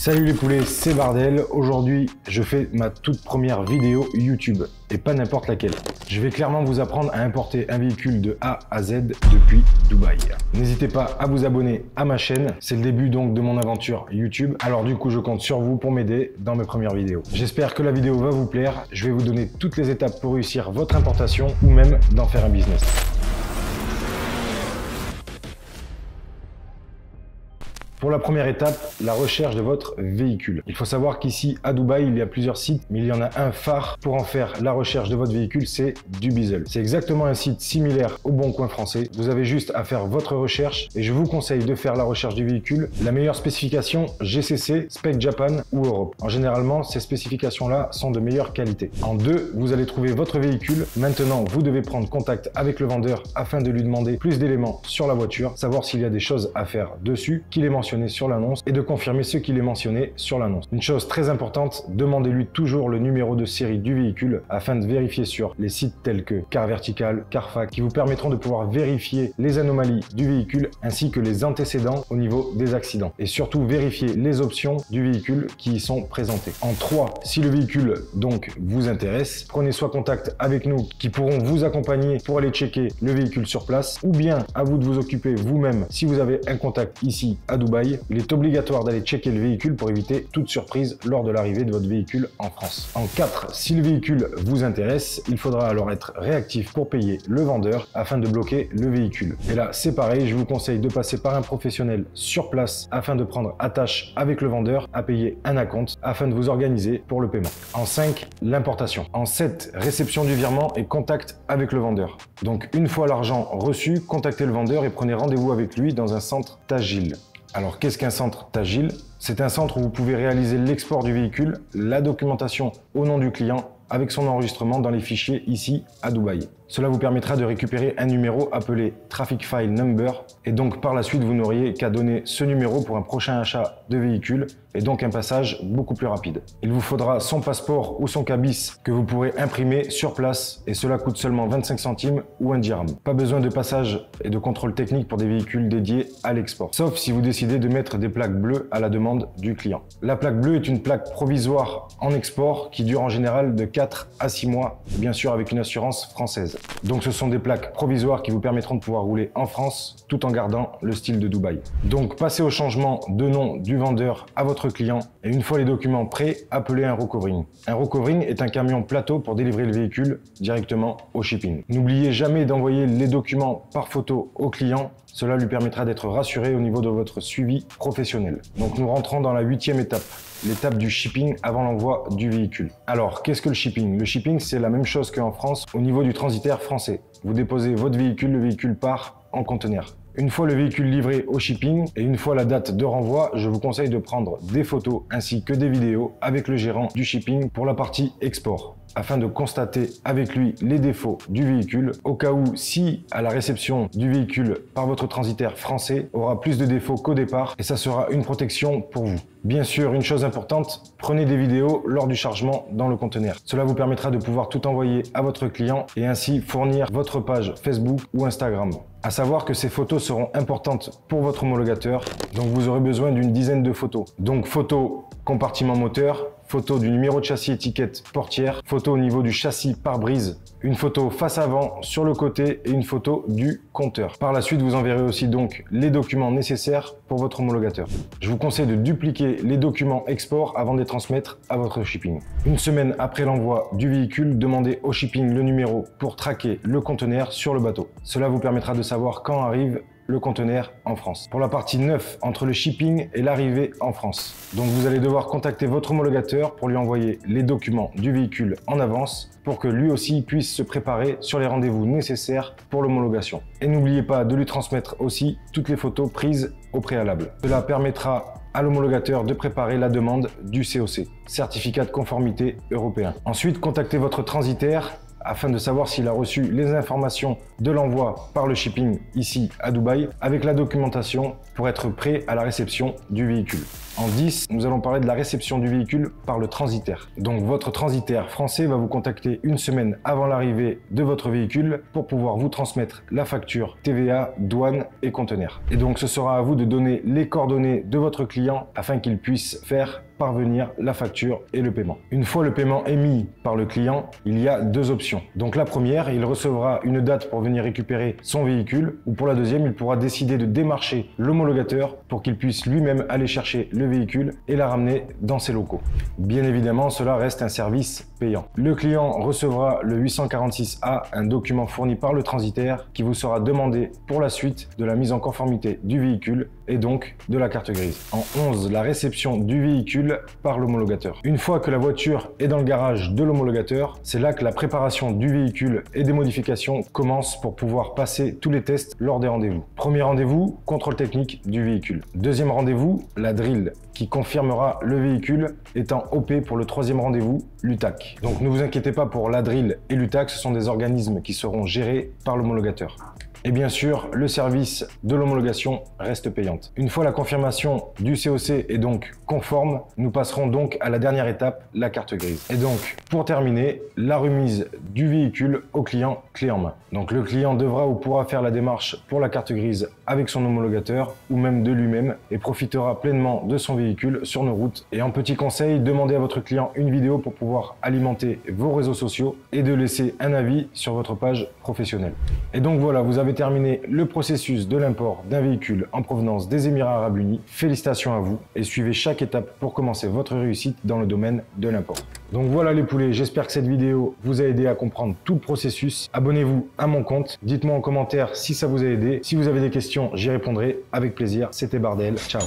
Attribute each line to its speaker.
Speaker 1: Salut les poulets, c'est Bardel. Aujourd'hui, je fais ma toute première vidéo YouTube et pas n'importe laquelle. Je vais clairement vous apprendre à importer un véhicule de A à Z depuis Dubaï. N'hésitez pas à vous abonner à ma chaîne. C'est le début donc de mon aventure YouTube. Alors du coup, je compte sur vous pour m'aider dans mes premières vidéos. J'espère que la vidéo va vous plaire. Je vais vous donner toutes les étapes pour réussir votre importation ou même d'en faire un business. Pour la première étape, la recherche de votre véhicule. Il faut savoir qu'ici à Dubaï, il y a plusieurs sites, mais il y en a un phare pour en faire la recherche de votre véhicule, c'est Dubizzle. C'est exactement un site similaire au Bon Coin français. Vous avez juste à faire votre recherche et je vous conseille de faire la recherche du véhicule. La meilleure spécification GCC, Spec Japan ou Europe. En généralement, ces spécifications-là sont de meilleure qualité. En deux, vous allez trouver votre véhicule. Maintenant, vous devez prendre contact avec le vendeur afin de lui demander plus d'éléments sur la voiture, savoir s'il y a des choses à faire dessus, qu'il est mentionné sur l'annonce et de confirmer ce qu'il est mentionné sur l'annonce. Une chose très importante, demandez-lui toujours le numéro de série du véhicule afin de vérifier sur les sites tels que Car Vertical, Carfax qui vous permettront de pouvoir vérifier les anomalies du véhicule ainsi que les antécédents au niveau des accidents et surtout vérifier les options du véhicule qui y sont présentées. En 3, si le véhicule donc vous intéresse, prenez soit contact avec nous qui pourront vous accompagner pour aller checker le véhicule sur place ou bien à vous de vous occuper vous-même si vous avez un contact ici à Dubaï. Il est obligatoire d'aller checker le véhicule pour éviter toute surprise lors de l'arrivée de votre véhicule en France. En 4, si le véhicule vous intéresse, il faudra alors être réactif pour payer le vendeur afin de bloquer le véhicule. Et là, c'est pareil, je vous conseille de passer par un professionnel sur place afin de prendre attache avec le vendeur à payer un acompte afin de vous organiser pour le paiement. En 5, l'importation. En 7, réception du virement et contact avec le vendeur. Donc une fois l'argent reçu, contactez le vendeur et prenez rendez-vous avec lui dans un centre Tagil. Alors, qu'est-ce qu'un centre Tagil? C'est un centre où vous pouvez réaliser l'export du véhicule, la documentation au nom du client avec son enregistrement dans les fichiers ici à Dubaï. Cela vous permettra de récupérer un numéro appelé Traffic File Number et donc par la suite vous n'auriez qu'à donner ce numéro pour un prochain achat de véhicule et donc un passage beaucoup plus rapide. Il vous faudra son passeport ou son cabis que vous pourrez imprimer sur place et cela coûte seulement 25 centimes ou 1 dirham. Pas besoin de passage et de contrôle technique pour des véhicules dédiés à l'export, sauf si vous décidez de mettre des plaques bleues à la demande du client. La plaque bleue est une plaque provisoire en export qui dure en général de 4 à 6 mois, bien sûr avec une assurance française. Donc ce sont des plaques provisoires qui vous permettront de pouvoir rouler en France tout en gardant le style de Dubaï. Donc passez au changement de nom du vendeur à votre client et une fois les documents prêts, appelez un recovering. Un recovering est un camion plateau pour délivrer le véhicule directement au shipping. N'oubliez jamais d'envoyer les documents par photo au client. Cela lui permettra d'être rassuré au niveau de votre suivi professionnel. Donc nous rentrons dans la 8e étape, l'étape du shipping avant l'envoi du véhicule. Alors, qu'est-ce que le shipping? Le shipping, c'est la même chose qu'en France au niveau du transitaire français. Vous déposez votre véhicule, le véhicule part en conteneur. Une fois le véhicule livré au shipping et une fois la date de renvoi, je vous conseille de prendre des photos ainsi que des vidéos avec le gérant du shipping pour la partie export, afin de constater avec lui les défauts du véhicule, au cas où si à la réception du véhicule par votre transitaire français aura plus de défauts qu'au départ et ça sera une protection pour vous. Bien sûr, une chose importante, prenez des vidéos lors du chargement dans le conteneur. Cela vous permettra de pouvoir tout envoyer à votre client et ainsi fournir votre page Facebook ou Instagram. À savoir que ces photos seront importantes pour votre homologateur, donc vous aurez besoin d'une dizaine de photos. Donc photo compartiment moteur, photo du numéro de châssis étiquette portière, photo au niveau du châssis pare-brise, une photo face avant sur le côté et une photo du compteur. Par la suite, vous enverrez aussi donc les documents nécessaires pour votre homologateur. Je vous conseille de dupliquer les documents export avant de les transmettre à votre shipping. Une semaine après l'envoi du véhicule, demandez au shipping le numéro pour traquer le conteneur sur le bateau. Cela vous permettra de savoir quand arrive le conteneur en France. Pour la partie 9, entre le shipping et l'arrivée en France. Donc vous allez devoir contacter votre homologateur pour lui envoyer les documents du véhicule en avance pour que lui aussi puisse se préparer sur les rendez-vous nécessaires pour l'homologation. Et n'oubliez pas de lui transmettre aussi toutes les photos prises au préalable. Cela permettra à l'homologateur de préparer la demande du COC, certificat de conformité européen. Ensuite, contactez votre transitaire afin de savoir s'il a reçu les informations de l'envoi par le shipping ici à Dubaï avec la documentation pour être prêt à la réception du véhicule. En 10, nous allons parler de la réception du véhicule par le transitaire. Donc votre transitaire français va vous contacter une semaine avant l'arrivée de votre véhicule pour pouvoir vous transmettre la facture TVA, douane et conteneur. Et donc ce sera à vous de donner les coordonnées de votre client afin qu'il puisse faire parvenir la facture et le paiement. Une fois le paiement émis par le client, il y a deux options. Donc la première, il recevra une date pour venir récupérer son véhicule, ou pour la deuxième, il pourra décider de démarcher l'homologateur pour qu'il puisse lui-même aller chercher le véhicule et la ramener dans ses locaux. Bien évidemment, cela reste un service payant. Le client recevra le 846A, un document fourni par le transitaire qui vous sera demandé pour la suite de la mise en conformité du véhicule et donc de la carte grise. En 11, la réception du véhicule par l'homologateur. Une fois que la voiture est dans le garage de l'homologateur, c'est là que la préparation du véhicule et des modifications commence pour pouvoir passer tous les tests lors des rendez-vous. Premier rendez-vous, contrôle technique du véhicule. Deuxième rendez-vous, la drill qui confirmera le véhicule étant OP pour le troisième rendez-vous, l'UTAC. Donc ne vous inquiétez pas pour la drill et l'UTAC, ce sont des organismes qui seront gérés par l'homologateur. Et bien sûr, le service de l'homologation reste payante. Une fois la confirmation du COC est donc conforme, nous passerons donc à la dernière étape, la carte grise. Et donc, pour terminer, la remise du véhicule au client clé en main. Donc le client devra ou pourra faire la démarche pour la carte grise avec son homologateur ou même de lui-même et profitera pleinement de son véhicule sur nos routes. Et en petit conseil, demandez à votre client une vidéo pour pouvoir alimenter vos réseaux sociaux et de laisser un avis sur votre page professionnelle. Et donc voilà, vous avez terminé le processus de l'import d'un véhicule en provenance des Émirats Arabes Unis. Félicitations à vous et suivez chaque étape pour commencer votre réussite dans le domaine de l'import. Donc voilà les poulets, j'espère que cette vidéo vous a aidé à comprendre tout le processus. Abonnez-vous à mon compte, dites-moi en commentaire si ça vous a aidé. Si vous avez des questions, j'y répondrai avec plaisir. C'était Bardel, ciao.